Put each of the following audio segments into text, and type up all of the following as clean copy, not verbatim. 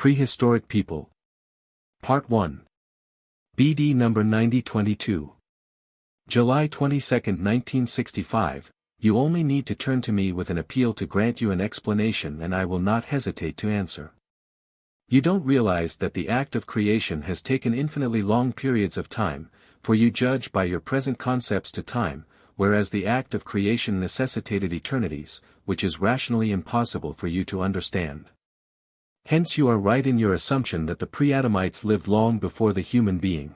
Prehistoric People. Part 1. BD number 9022. July 22, 1965. You only need to turn to me with an appeal to grant you an explanation and I will not hesitate to answer. You don't realize that the act of creation has taken infinitely long periods of time, for you judge by your present concepts to time, whereas the act of creation necessitated eternities, which is rationally impossible for you to understand. Hence you are right in your assumption that the pre-Adamites lived long before the human being,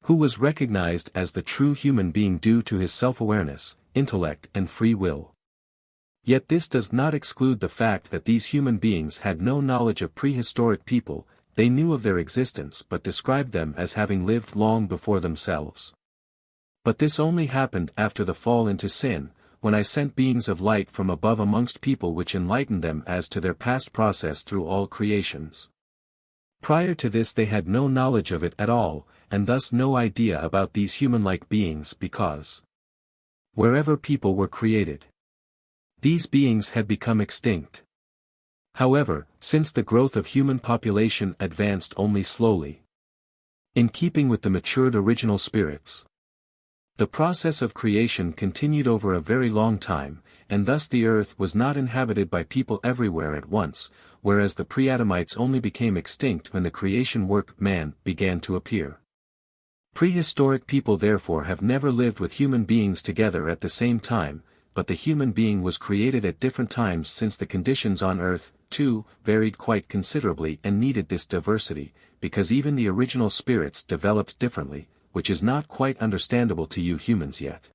who was recognized as the true human being due to his self-awareness, intellect and free will. Yet this does not exclude the fact that these human beings had no knowledge of prehistoric people. They knew of their existence but described them as having lived long before themselves. But this only happened after the fall into sin, when I sent beings of light from above amongst people which enlightened them as to their past process through all creations. Prior to this they had no knowledge of it at all, and thus no idea about these human-like beings because wherever people were created, these beings had become extinct. However, since the growth of human population advanced only slowly, in keeping with the matured original spirits, the process of creation continued over a very long time, and thus the earth was not inhabited by people everywhere at once, whereas the pre-Adamites only became extinct when the creation work man began to appear. Prehistoric people therefore have never lived with human beings together at the same time, but the human being was created at different times since the conditions on earth, too, varied quite considerably and needed this diversity, because even the original spirits developed differently, which is not quite understandable to you humans yet.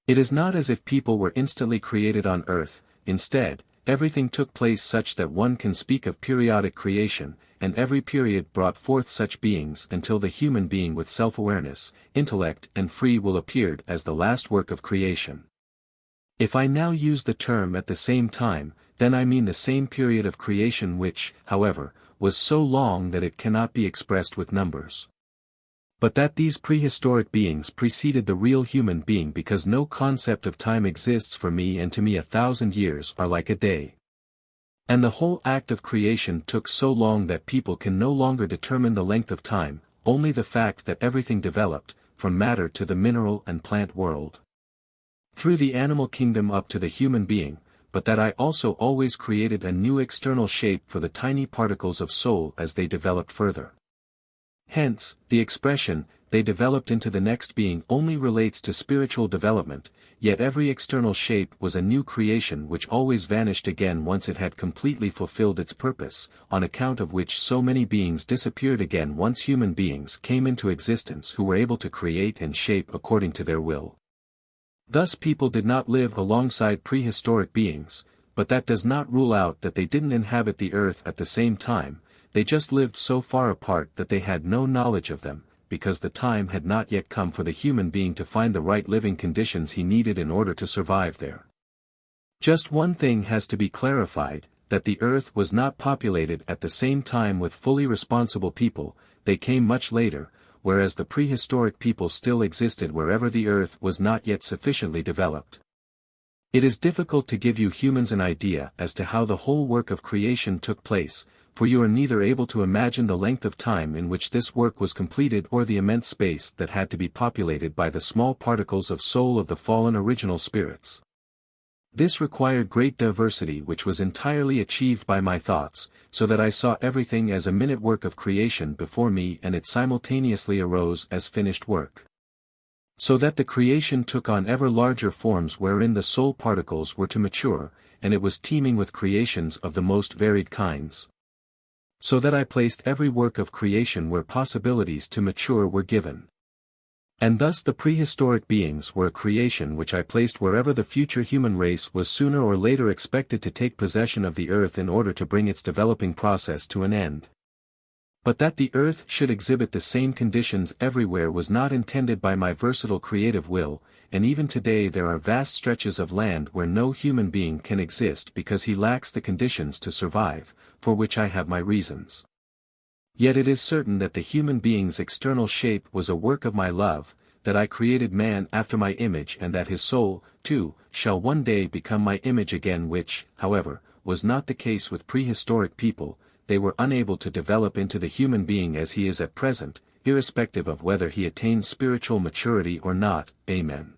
It is not as if people were instantly created on earth. Instead, everything took place such that one can speak of periodic creation, and every period brought forth such beings until the human being with self-awareness, intellect and free will appeared as the last work of creation. If I now use the term at the same time, then I mean the same period of creation which, however, was so long that it cannot be expressed with numbers. But that these prehistoric beings preceded the real human being because no concept of time exists for me, and to me 1,000 years are like a day. And the whole act of creation took so long that people can no longer determine the length of time, only the fact that everything developed, from matter to the mineral and plant world, through the animal kingdom up to the human being, but that I also always created a new external shape for the tiny particles of soul as they developed further. Hence, the expression, they developed into the next being only relates to spiritual development, yet every external shape was a new creation which always vanished again once it had completely fulfilled its purpose, on account of which so many beings disappeared again once human beings came into existence who were able to create and shape according to their will. Thus people did not live alongside prehistoric beings, but that does not rule out that they didn't inhabit the earth at the same time. They just lived so far apart that they had no knowledge of them, because the time had not yet come for the human being to find the right living conditions he needed in order to survive there. Just one thing has to be clarified, that the earth was not populated at the same time with fully responsible people. They came much later, whereas the prehistoric people still existed wherever the earth was not yet sufficiently developed. It is difficult to give you humans an idea as to how the whole work of creation took place, for you are neither able to imagine the length of time in which this work was completed or the immense space that had to be populated by the small particles of soul of the fallen original spirits. This required great diversity which was entirely achieved by my thoughts, so that I saw everything as a minute work of creation before me and it simultaneously arose as finished work. So that the creation took on ever larger forms wherein the soul particles were to mature, and it was teeming with creations of the most varied kinds. So that I placed every work of creation where possibilities to mature were given. And thus the prehistoric beings were a creation which I placed wherever the future human race was sooner or later expected to take possession of the earth in order to bring its developing process to an end. But that the earth should exhibit the same conditions everywhere was not intended by my versatile creative will, and even today there are vast stretches of land where no human being can exist because he lacks the conditions to survive, for which I have my reasons. Yet it is certain that the human being's external shape was a work of my love, that I created man after my image and that his soul, too, shall one day become my image again, which, however, was not the case with prehistoric people. they were unable to develop into the human being as he is at present, irrespective of whether he attains spiritual maturity or not. Amen.